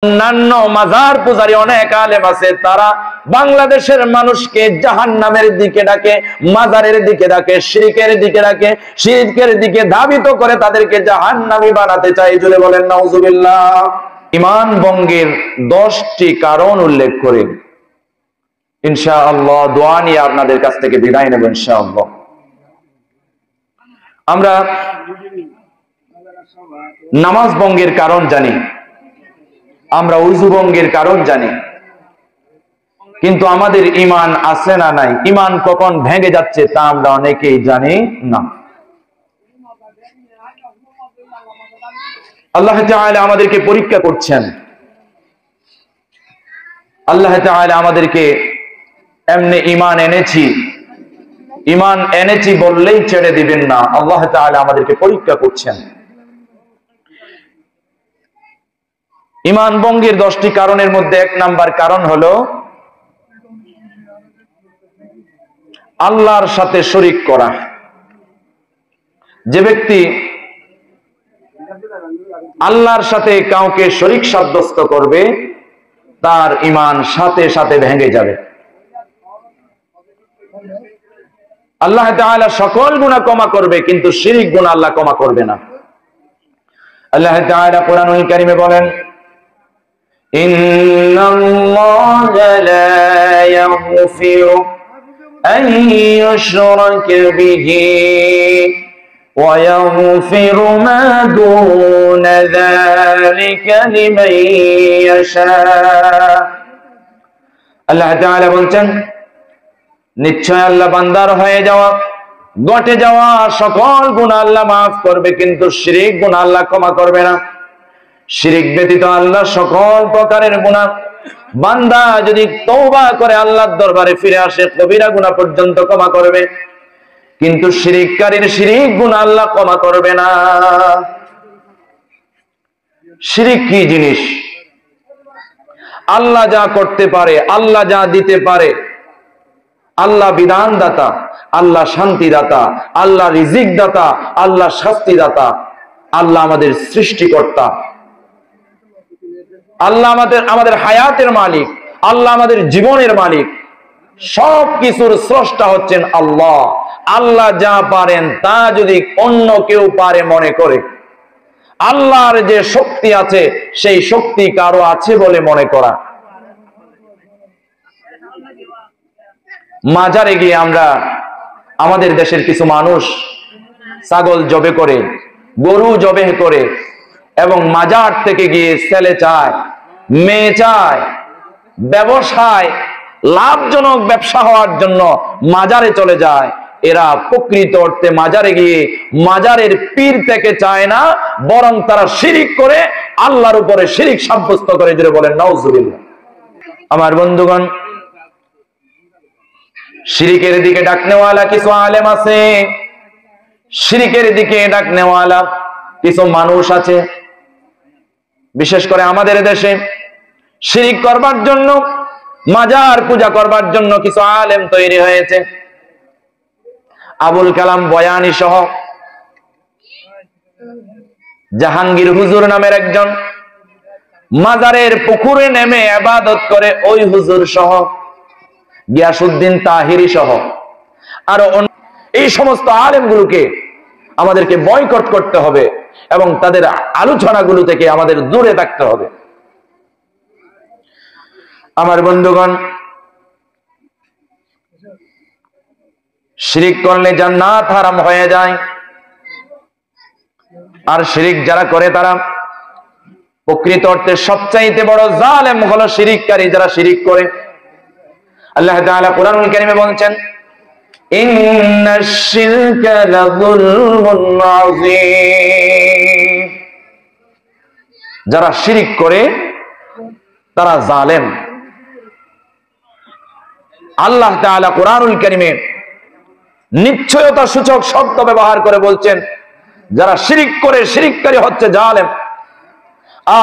অন্যান্য মাজার পূজারী অনেক আলেম আছে, তারা বাংলাদেশের মানুষকে জাহান্নামের দিকে ডাকে, মাজারের দিকে ডাকে, শিরকের দিকে ডাকে, শিরকের দিকে ধাবিত করে তাদেরকে জাহান্নামী বানাতে চায়। জুড়ে বলেন নাউজুবিল্লাহ। ঈমান ভঙ্গের 10টি কারণ উল্লেখ করে ইনশাআল্লাহ দোয়া নিয়ে আপনাদের কাছ থেকে বিদায় নেব ইনশাআল্লাহ। আমরা নামাজ ভঙ্গের কারণ জানি, আমরা উযু ভঙ্গের কারণ জানি, কিন্তু আমাদের ঈমান আছে না নাই, ঈমান কখন ভেঙে যাচ্ছে তা আমরা অনেকেই জানি না। আল্লাহ তাআলা আমাদেরকে পরীক্ষা করছেন। আল্লাহ তাআলা আমাদেরকে এমনি ঈমান এনেছি বললেই ছেড়ে দিবেন না। আল্লাহ তাআলা আমাদেরকে পরীক্ষা করছেন। ঈমান ভঙ্গের 10টি কারণের মধ্যে 1 নাম্বার কারণ হলো আল্লাহর সাথে শরীক করা। যে ব্যক্তি আল্লাহর সাথে কাউকে শরীক সাব্যস্ত করবে তার ঈমান সাথে সাথে ভেঙে যাবে। আল্লাহ তাআলা সকল গুনাহ ক্ষমা করবে, কিন্তু শিরক গুনাহ আল্লাহ ক্ষমা করবে না। আল্লাহ তাআলা কোরআনুল কারীমে বলেন, ইন্নাল্লাহা লা ইয়াগফিরু আন ইউশরাকা বিহি ওয়া ইয়াগফিরু মা দুনা যালিকা লিমান ইয়াশা। আল্লাহ তাআলা বলেন, নিশ্চয় আল্লাহ বান্দার হয়ে যাওয়া, ঘটে যাওয়া সকল গুনাহ আল্লাহ মাফ করবে, কিন্তু শিরক গুনাহ আল্লাহ ক্ষমা করবে না। শিরক ব্যতীত আল্লাহ সকল প্রকারের গুনাহ বান্দা যদি তওবা করে আল্লাহর দরবারে ফিরে আসে, কবিরা গুনাহ পর্যন্ত ক্ষমা করবে, কিন্তু শিরককারীর শিরক গুনাহ আল্লাহ ক্ষমা করবে না। শিরক কি জিনিস? আল্লাহ যা করতে পারে, আল্লাহ যা দিতে পারে, আল্লাহ বিধান দাতা, আল্লাহ শান্তি দাতা, আল্লাহ রিজিক দাতা, আল্লাহ শাস্তি দাতা, আল্লাহ আমাদের সৃষ্টিকর্তা, আল্লাহ আমাদের হায়াতের মালিক, আল্লাহ আমাদের জীবনের মালিক, সব কিছুর স্রষ্টা হচ্ছেন আল্লাহ। আল্লাহ যা পারেন তা যদি অন্য কেউ পারে মনে করে, আল্লাহর যে শক্তি আছে সেই শক্তি কারো আছে বলে মনে করা। মাজারে গিয়ে আমরা, আমাদের দেশের কিছু মানুষ ছাগল জবে করে, গরু জবে করে, এবং মাজার থেকে গিয়ে ছেলে চায়, মেয়ে চায়, ব্যবসায় লাভজনক ব্যবসা হওয়ার জন্য মাজারে চলে যায়। এরা প্রকৃত অর্থে মাজারে গিয়ে মাজারের পীর থেকে চায় না, বরং তারা শিরিক করে আল্লাহর উপরে শিরিক সাব্যস্ত করে। জুড়ে বলেন নাউজুবিল্লাহ। আমার বন্ধুগণ, শিরিকের দিকে ডাকনেওয়ালা কিছু আলেম আছে, শিরিকের দিকে ডাকনেওয়ালা কিছু মানুষ আছে। বিশেষ করে আমাদের দেশে শিরিক করবার জন্য, মাজার পূজা করবার জন্য কিছু আলেম তৈরি হয়েছে। আবুল কালাম বয়ানী সহ জাহাঙ্গীর হুজুর নামের একজন মাজারের পুকুরে নেমে ইবাদত করে, ওই হুজুর সহ গিয়াসউদ্দিন তাহিরি সহ আর এই সমস্ত আলেমগুলোকে আমাদেরকে বয়কট করতে হবে এবং তাদের আলোচনাগুলো থেকে আমাদের দূরে থাকতে হবে। আমার বন্ধুগণ, শিরিক করলে জান্নাত হারাম হয়ে যায়। আর শিরিক যারা করে তারা প্রকৃত অর্থে সবচাইতে বড় জালেম হলো শিরিককারী, যারা শিরিক করে। আল্লাহ তাআলা কোরআনুল কারীমে বলেছেন, ইন্নাশ শিরকা লাযুলমুন আযীম। যারা শিরিক করে তারা জালেম। আল্লাহ তাআলা কোরআনুল কারীমে নিশ্চয়তা সূচক শব্দ ব্যবহার করে বলছেন, যারা শিরিক করে, শিরিককারী হচ্ছে জালেম।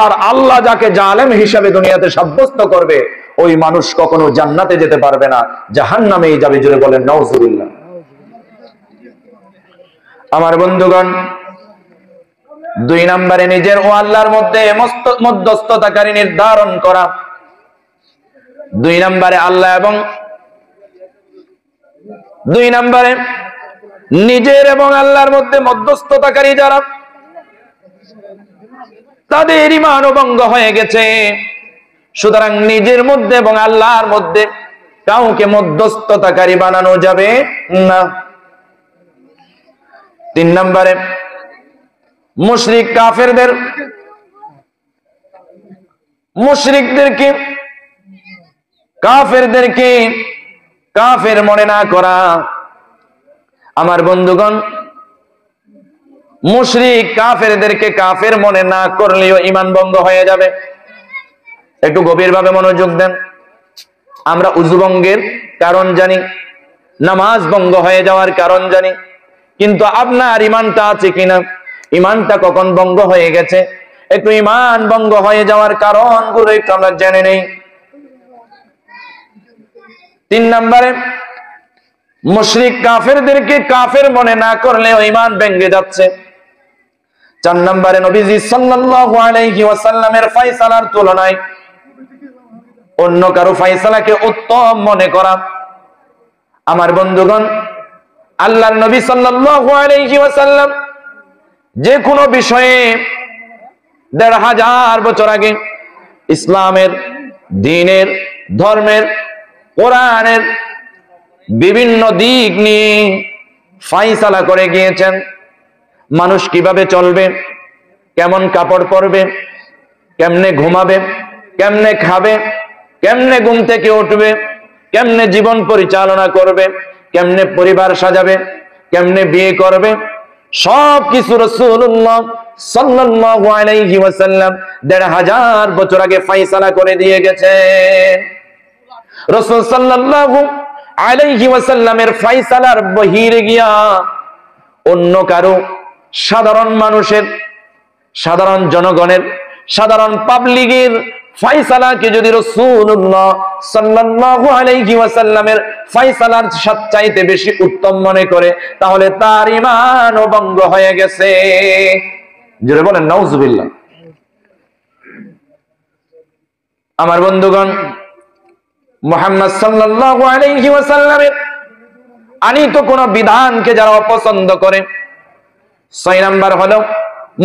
আর আল্লাহ যাকে জালেম হিসাবে দুনিয়াতে সাব্যস্ত করবে, ওই মানুষ কখনো জান্নাতে যেতে পারবে না, জাহান্নামেই যাবে। জুড়ে বলেন নাউজুবিল্লাহ। আমার বন্ধুগণ, দুই নম্বরে নিজের ও আল্লাহর মধ্যে মধ্যস্থতাকারী নির্ধারণ করা। দুই নম্বরে আল্লাহ এবং দুই নম্বরে নিজের এবং আল্লাহর মধ্যে মধ্যস্থতাকারী যারা, তাদের ঈমান ভঙ্গ হয়ে গেছে। সুতরাং নিজের মধ্যে এবং আল্লাহর মধ্যে কাউকে মধ্যস্থতাকারী বানানো যাবে না। তিন নম্বরে মুশরিক মুশরিকদেরকে কাফের মনে না করা। আমার বন্ধুগণ, মুশরিক কাফেরদেরকে কাফের মনে না করলেও ঈমান ভঙ্গ হয়ে যাবে। একটু গভীরভাবে মনোযোগ দেন। আমরা উযু ভঙ্গের কারণ জানি, নামাজ ভঙ্গ হয়ে যাওয়ার কারণ জানি, কিন্তু আপনার ঈমানটা আছে কিনা, ঈমানটা কখন ভঙ্গ হয়ে গেছে, একটু ঈমান ভঙ্গ হয়ে যাওয়ার কারণগুলো একটু আমরা জেনে নেই। তিন নম্বরে মুশরিক কাফেরদেরকে কাফের মনে না করলেও ঈমান ভেঙে যাচ্ছে। চার নম্বরে নবীজি সাল্লাল্লাহু আলাইহি ওয়াসাল্লামের ফয়সালার তুলনায় অন্য কারো ফয়সালাকে উত্তম মনে করা। আমার বন্ধুগণ, আল্লাহর নবী সাল্লাল্লাহু আলাইহি ওয়াসাল্লাম যে কোনো বিষয়ে ১৫০০ বছর আগে ইসলামের, দ্বীনের, ধর্মের, কোরআনের বিভিন্ন দিক নিয়ে ফয়সালা করে গিয়েছেন। মানুষ কিভাবে চলবে, কেমন কাপড় পরবে, কেমনে ঘুমাবে, কেমনে খাবে, কেমনে ঘুম থেকে উঠবে, কেমনে জীবন পরিচালনা করবে, কেমনে পরিবার সাজাবে, কেমনে বিয়ে করবে, সবকিছু রাসূলুল্লাহ সাল্লাল্লাহু আলাইহি ওয়াসাল্লাম ১৫০০ বছর আগে ফয়সালা করে দিয়ে গেছেন। রাসূল সাল্লাল্লাহু আলাইহি ওয়াসাল্লামের ফয়সালার বাহিরে গিয়া অন্য কারো, সাধারণ মানুষের, সাধারণ জনগণের, সাধারণ পাবলিকের ফয়সালাকে যদি রাসূলুল্লাহ সাল্লাল্লাহু আলাইহি ওয়াসাল্লামের ফয়সালার চাইতে বেশি উত্তম মনে করে, তাহলে তার ঈমান ভঙ্গ হয়ে গেছে। জোরে বলেন নাউজুবিল্লাহ। আমার বন্ধুগণ, মুহাম্মদ সাল্লাল্লাহু আলাইহি ওয়াসাল্লামের আনিত কোন বিধানকে যারা অপছন্দ করে, ৬ নাম্বার হলো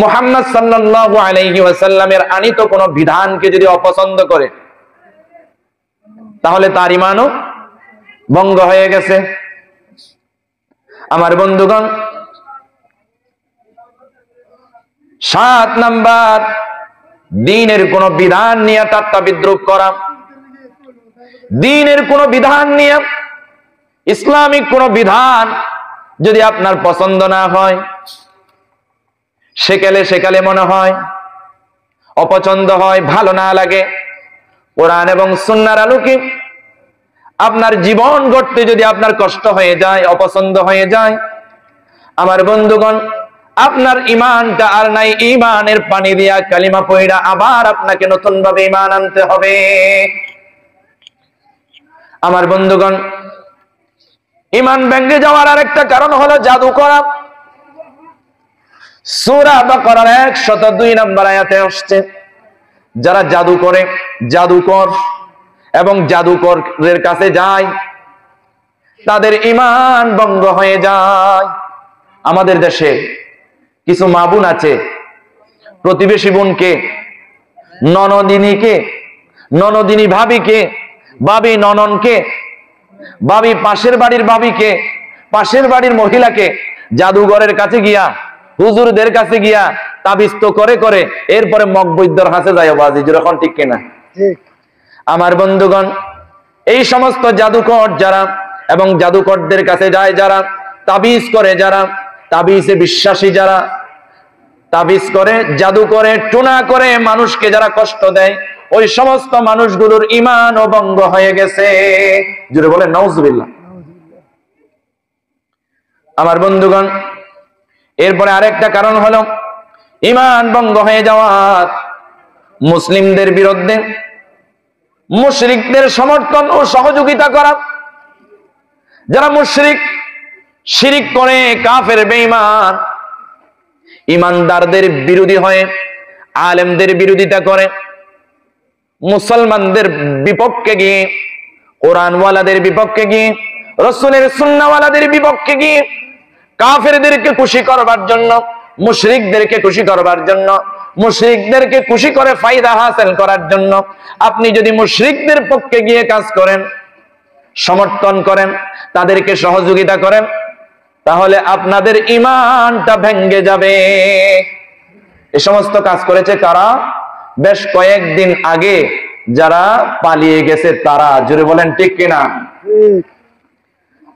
মুহাম্মদ সাল্লাল্লাহু আলাইহি ওয়াসাল্লামের আনিত কোন বিধানকে যদি অপছন্দ করে, তাহলে তার ঈমানও ভঙ্গ হয়ে গেছে। আমার বন্ধুগণ, ৭ নাম্বার, দ্বীনের কোন বিধান নিয়ে ঠাট্টা বিদ্রূপ করা। দ্বীনের কোন বিধান নিয়ে, ইসলামিক কোন বিধান যদি আপনার পছন্দ না হয়, সেকালে মনে হয়, অপছন্দ হয়, ভালো না লাগে, কোরআন এবং সুন্নাহর আলোকে আপনার জীবন গড়তে যদি আপনার কষ্ট হয়ে যায়, অপছন্দ হয়ে যায়, আমার বন্ধুগণ, আপনার ঈমানটা আর নাই। ঈমানের পানি দিয়া কালিমা পয়রা আবার আপনাকে নতুন ভাবে ঈমান আনতে হবে। আমার বন্ধুগণ, ঈমান ভেঙে যাওয়ার আরেকটা কারণ হলো জাদু করা। সূরা বাকারার ১০২ নম্বর আয়াতে আসছে, যারা জাদু করে, জাদুকর এবং জাদুকরের কাছে যায়, তাদের ঈমান ভঙ্গ হয়ে যায়। আমাদের দেশে কিছু মা বোন আছে, প্রতিবেশী বোনকে, ননদিনী ভাবিকে, ভাবি নননকে, ভাবি পাশের বাড়ির ভাবিকে, পাশের বাড়ির মহিলাকে জাদুঘরের কাছে গিয়া, হুজুরদের কাছে গিয়া তাবিজ তো করে করে এরপরে মগবৈদ্যর হাতে যায় বাজি। যখন ঠিক কিনা? আমার বন্ধুগণ, এই সমস্ত জাদুকর যারা এবং জাদুকরদের কাছে যায় যারা, তাবিজ করে যারা, তাবিজে বিশ্বাসী যারা, তাবিজ করে, জাদু করে, টুনা করে মানুষকে যারা কষ্ট দেয়, ওই সমস্ত মানুষগুলোর ঈমান ভঙ্গ হয়ে গেছে। জোরে বলেন নাউজুবিল্লাহ। আমার বন্ধুগণ, এরপরে আরেকটা কারণ হলো ঈমান ভঙ্গ হয়ে যাওয়ার, মুসলিমদের বিরুদ্ধে মুশরিকদের সমর্থন ও সহযোগিতা করা। যারা মুশরিক, শিরিক করে, কাফের, বেঈমান, ইমানদারদের বিরোধী হয়ে আলেমদের বিরোধিতা করে, মুসলমানদের বিপক্ষে গিয়ে, কোরআনওয়ালাদের বিপক্ষে গিয়ে, রাসূলের সুন্নাহওয়ালাদের বিপক্ষে গিয়ে, কাফেরদেরকে খুশি করবার জন্য, মুশরিকদেরকে খুশি করবার জন্য, মুশরিকদেরকে খুশি করে ফায়দা হাসিল করার জন্য আপনি যদি মুশরিকদের পক্ষে গিয়ে কাজ করেন, সমর্থন করেন, তাদেরকে সহযোগিতা করেন, তাহলে আপনাদের ঈমানটা ভেঙে যাবে। এই সমস্ত কাজ করেছে কারা? বেশ কয়েকদিন আগে যারা পালিয়ে গেছে তারা। জোরে বলেন ঠিক কিনা?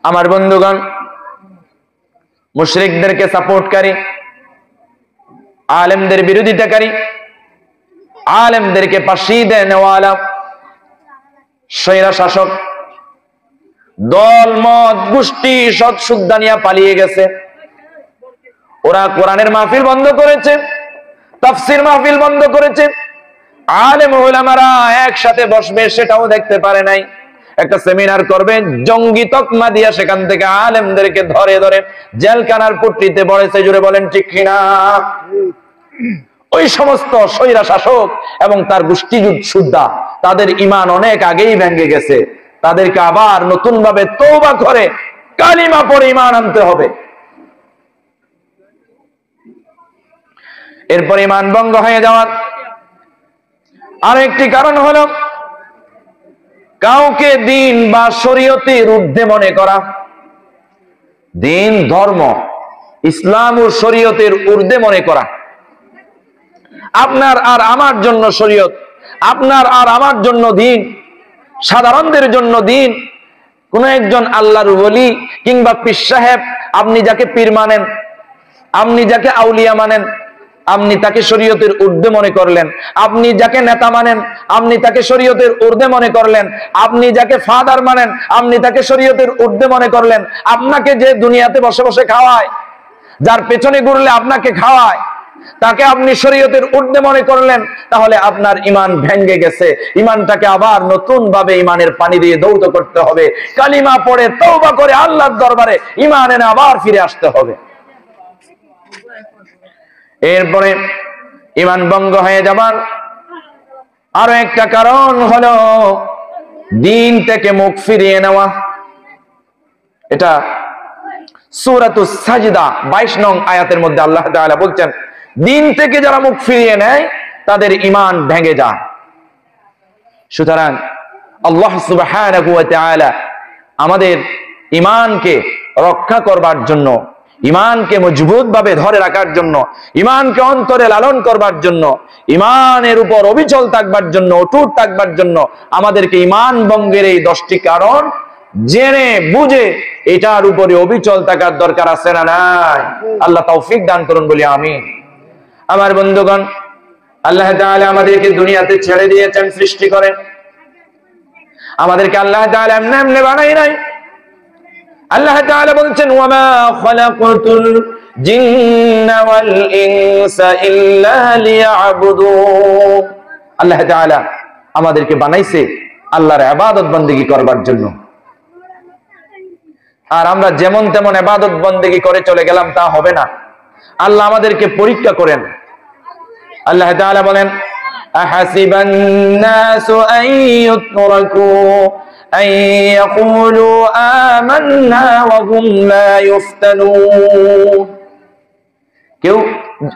আমার বন্ধুগণ, মুশরিকদেরকে সাপোর্টকারী, আলেমদের বিরোধিতাকারী, আলেমদেরকে পাশিয়ে নেওয়ালা স্বৈরা শাসক দল মত গোষ্ঠী সৎ সুদ্ধা নিয়ে পালিয়ে গেছে। ওরা কোরআনের মাহফিল বন্ধ করেছে, তাফসীর মাহফিল বন্ধ করেছে, আলেম উলামারা একসাথে বসবে সেটাও দেখতে পারে নাই। একটা সেমিনার করবে, জঙ্গি তকমা দিয়া সেখান থেকে আলেমদেরকে ধরে ধরে জেলখানার পুট্টিতে পড়েছে। জুড়ে বলেন ঠিক কিনা? ওই সমস্ত স্বৈরা শাসক এবং তার গোষ্ঠী সুদ্ধা তাদের ঈমান অনেক আগেই ভেঙে গেছে। তাদেরকে আবার নতুন ভাবে তওবা করে কালিমা পড়ে ঈমান আনতে হবে। এরপর ঈমান ভঙ্গ হয়ে যাওয়ার আরেকটি কারণ হলো কাউকে দিন বা শরীয়তের ঊর্ধ্বে মনে করা। দিন, ধর্ম, ইসলাম ও শরীয়তের ঊর্ধ্বে মনে করা। আপনার আর আমার জন্য শরীয়ত, আপনার আর আমার জন্য দিন, সাধারণদের জন্য দিন। কোন একজন আল্লাহর ওলি কিংবা পীর সাহেব, আপনি যাকে পীর মানেন, আপনি যাকে আউলিয়া মানেন, আপনি তাকে শরীয়তের ঊর্ধ্বে মনে করলেন। আপনি যাকে নেতা মানেন, আপনি তাকে শরীয়তের ঊর্ধ্বে মনে করলেন। আপনি যাকে ফাদার মানেন, আপনি তাকে শরীয়তের ঊর্ধ্বে মনে করলেন। আপনাকে যে দুনিয়াতে বসে বসে খাওয়ায়, যার পেছনে ঘুরলে আপনাকে খাওয়ায়, তাকে আপনি শরীয়তের ঊর্ধ্বে মনে করলেন, তাহলে আপনার ঈমান ভেঙে গেছে। ঈমানটাকে আবার নতুন ভাবে ঈমানের পানি দিয়ে ধৌত করতে হবে, কালিমা পড়ে তওবা করে আল্লাহর দরবারে ঈমান এনে আবার ফিরে আসতে হবে। এরপরে ঈমান ভঙ্গ হয়ে যাবার আরো একটা কারণ হলো দিন থেকে মুখ ফিরিয়ে নেওয়া। এটা সূরাতুস সাজদা 22 নং আয়াতের মধ্যে আল্লাহ তাআলা বলছেন, দিন থেকে যারা মুখ ফিরিয়ে নেয় তাদের ঈমান ভেঙে যায়। সুতরাং আল্লাহ সুবহানাহু ওয়া তাআলা আমাদের ঈমানকে রক্ষা করবার জন্য, ঈমানকে মজবুত ভাবে ধরে রাখার জন্য, ঈমানকে অন্তরে লালন করবার জন্য, ঈমানের উপর অবিচল থাকবার জন্য, অটুট থাকবার জন্য আমাদেরকে ঈমান ভঙ্গের এই 10টি কারণ জেনে বুঝে এটার উপরে অবিচল থাকার দরকার আছে না নাই? আল্লাহ তৌফিক দান করুন বলি আমিন। আমার বন্ধুগণ, আল্লাহ তাআলা আমাদেরকে দুনিয়াতে ছেড়ে দিয়েছেন সৃষ্টি করে। আমাদেরকে আল্লাহ তাআলা এমনি এমনি বানাই নাই। আল্লাহ তাআলা বলছেন, ওয়ামা খালাকাতুল জিন্না ওয়াল ইনসা ইল্লা লিয়াবুদুন। আল্লাহ তাআলা আমাদেরকে বানাইছে আল্লাহর ইবাদত বندگی করবার জন্য। আর আমরা যেমন তেমন ইবাদত বندگی করে চলে গেলাম তা হবে না। আল্লাহ আমাদেরকে পরীক্ষা করেন। আল্লাহ তাআলা বলেন, আহাসিবান নাসু আন ইউতরাকু আন ইয়াকুলু আমান্না ওয়া হুম লা ইফতানুন।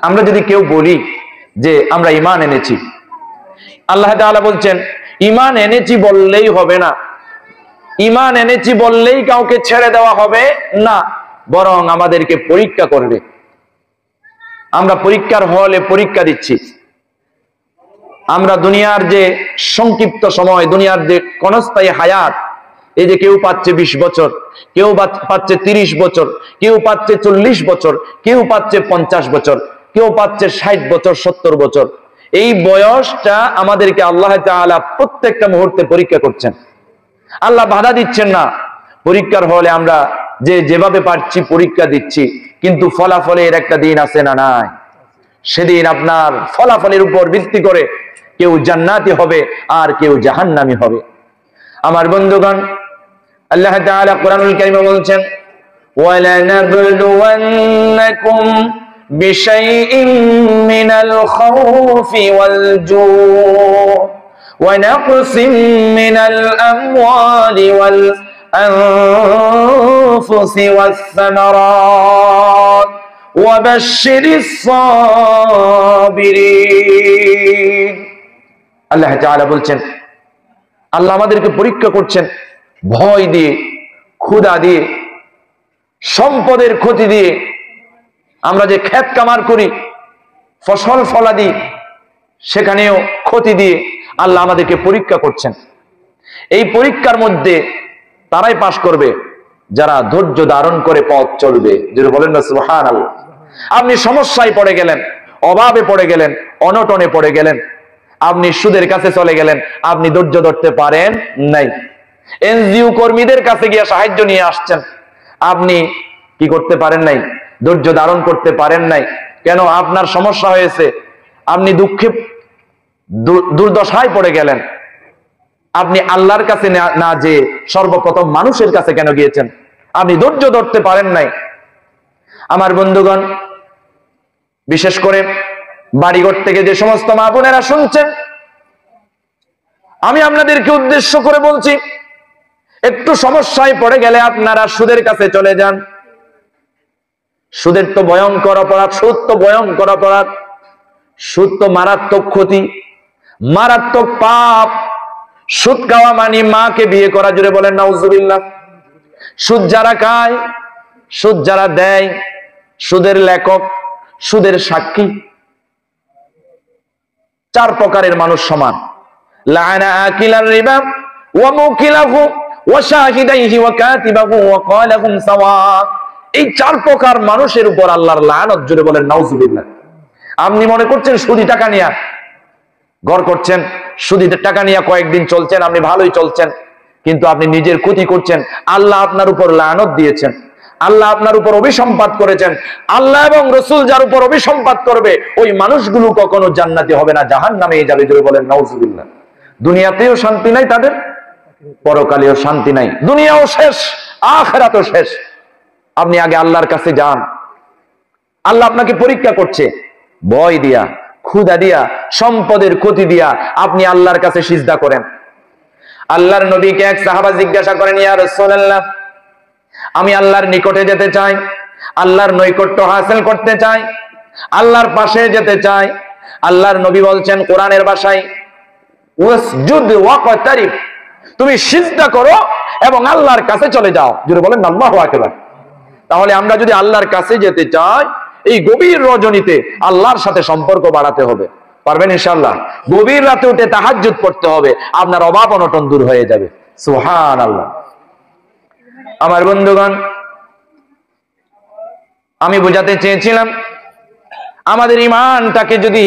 আমরা যদি কেউ বলি যে আমরা ঈমান এনেছি, আল্লাহ তাআলা বলছেন ঈমান এনেছি বললেই হবে না, ঈমান এনেছি বললেই কাউকে ছেড়ে দেওয়া হবে না, বরং আমাদেরকে পরীক্ষা করবে। আমরা পরীক্ষার হলে পরীক্ষা দিচ্ছি। আমরা দুনিয়ার যে সংক্ষিপ্ত সময়, দুনিয়ার যে ক্ষণস্থায়ী হায়াত, এই যে কেউ পাচ্ছে 20 বছর, কেউ পাচ্ছে 30 বছর, কেউ পাচ্ছে 40 বছর, কেউ পাচ্ছে 50 বছর, কেউ পাচ্ছে 60 বছর, 70 বছর। এই বয়সটা আমাদেরকে আল্লাহ তাআলা প্রত্যেকটা মুহূর্তে পরীক্ষা করছেন। আল্লাহ বাধা দিচ্ছেন না। পরীক্ষার হলে আমরা যেভাবে পারছি পরীক্ষা দিচ্ছি, কিন্তু ফলাফলের একটা দিন আছে না নাই? সেদিন আপনার ফলাফলের উপর ভিত্তি করে কেউ জান্নাতি হবে আর কেউ জাহান্নামী হবে। আমার বন্ধুগণ, আল্লাহ তাআলা কোরআনুল কারীমে বলছেন, ওয়ালানাবলুওয়ান্নাকুম বিশাইইন মিনাল খাউফি ওয়াল জু' ওয়া নাকসিম মিনাল আমওয়ালি ওয়াল আনফুসি ওয়াস সামারাত ওয়া বাশশিরিস সাবিরিন। আল্লাহ তাআলা বলছেন, আল্লাহ আমাদেরকে পরীক্ষা করছেন ভয় দিয়ে, ক্ষুধা দিয়ে, সম্পদের ক্ষতি দিয়ে। আমরা যে ক্ষেত কামার করি, ফসল ফলাদি, সেখানেও ক্ষতি দিয়ে আল্লাহ আমাদেরকে পরীক্ষা করছেন। এই পরীক্ষার মধ্যে তারাই পাশ করবে যারা ধৈর্য ধারণ করে পথ চলবে। যেটা বলেন না সুবহানাল্লাহ। আপনি সমস্যায় পড়ে গেলেন, অভাবে পড়ে গেলেন, অনটনে পড়ে গেলেন, আপনি সুদের কাছে চলে গেলেন, আপনি ধৈর্য ধরতে পারেন নাই। এনজিও কর্মীদের কাছে গিয়ে সাহায্য নিয়ে আসছেন, আপনি কি করতে পারেন নাই? ধৈর্য ধারণ করতে পারেন নাই। কেন? আপনার সমস্যা হয়েছে, আপনি দুঃখে দুর্দশায় পড়ে গেলেন। আপনি আল্লাহর কাছে না যে সর্বপ্রথম মানুষের কাছে কেন গিয়েছেন? আপনি ধৈর্য ধরতে পারেন নাই। আমার বন্ধুগণ, বিশেষ করে বাড়িঘর থেকে যে সমস্ত মা বোনেরা শুনছেন, আমি আপনাদেরকে উদ্দেশ্য করে বলছি, একটু সমস্যায় পড়ে গেলে আপনারা সুদের কাছে চলে যান। সুদের তো ভয়ঙ্কর অপরাধ, সুদ তো ভয়ঙ্কর অপরাধ, সুদ তো মারাত্মক ক্ষতি, মারাত্মক পাপ। সুদ খাওয়া মানে মাকে বিয়ে করা। জুড়ে বলেন নাউজুবিল্লাহ। সুদ যারা খায়, সুদ যারা দেয়, সুদের লেখক, সুদের সাক্ষী, চার প্রকারের মানুষ সমান। লাআনা আকিলার রিবা ওয়া মুকিলাহু ওয়া শাহিদাইহি ওয়া কাতিবাহু ওয়া ক্বালাহুম সাওয়া। এই চার প্রকার মানুষের উপর আল্লাহর লানত। জুড়ে বলেন নাউজুবিল্লাহ। আপনি মনে করছেন সুদি টাকা নিয়ে ঘর করছেন, সুদি টাকা নিয়ে কয়েকদিন চলছেন, আপনি ভালোই চলছেন, কিন্তু আপনি নিজের ক্ষতি করছেন। আল্লাহ আপনার উপর লানত দিয়েছেন, আল্লাহ আপনার উপর অভিসম্পাত করেছেন। আল্লাহ এবং রাসূল যার উপর অভিসম্পাত করবে, ওই মানুষগুলো কখনো জান্নাতে হবে না, জাহান্নামেই যাবে। জুড়ে বলেন নাউজুবিল্লাহ। দুনিয়াতেও শান্তি নাই তাদের, পরকালেও শান্তি নাই। দুনিয়াও শেষ, আখিরাতও শেষ। আপনি আগে আল্লাহর কাছে যান। আল্লাহ আপনাকে পরীক্ষা করছে, ভয় দিয়া, ক্ষুধা দিয়া, সম্পদের ক্ষতি দিয়া আপনি আল্লাহর কাছে সিজদা করেন। আল্লাহর নবীকে এক সাহাবা জিজ্ঞাসা করেন, ইয়া রাসূলুল্লাহ, আমি আল্লাহর নিকটে যেতে চাই, আল্লাহর নৈকট্য হাসিল করতে চাই, আল্লাহর পাশে যেতে চাই। আল্লাহর নবী বলছেন কোরআনের ভাষায়, ওয়াসজুদ ওয়াকতারিব, তুমি সিজদা করো এবং আল্লাহর কাছে চলে যাও। জোরে বলেন আল্লাহু আকবার। তাহলে আমরা যদি আল্লাহর কাছে যেতে চাই, এই গভীর রজনীতে আল্লাহর সাথে সম্পর্ক বাড়াতে হবে। পারবেন ইনশাআল্লাহ? গভীর রাতে উঠে তাহাজ্জুদ পড়তে হবে, আপনার অভাব অনটন দূর হয়ে যাবে। সুবহানাল্লাহ। আমার বন্ধুগণ, আমি বোঝাতে চেয়েছিলাম আমাদের ঈমানটাকে যদি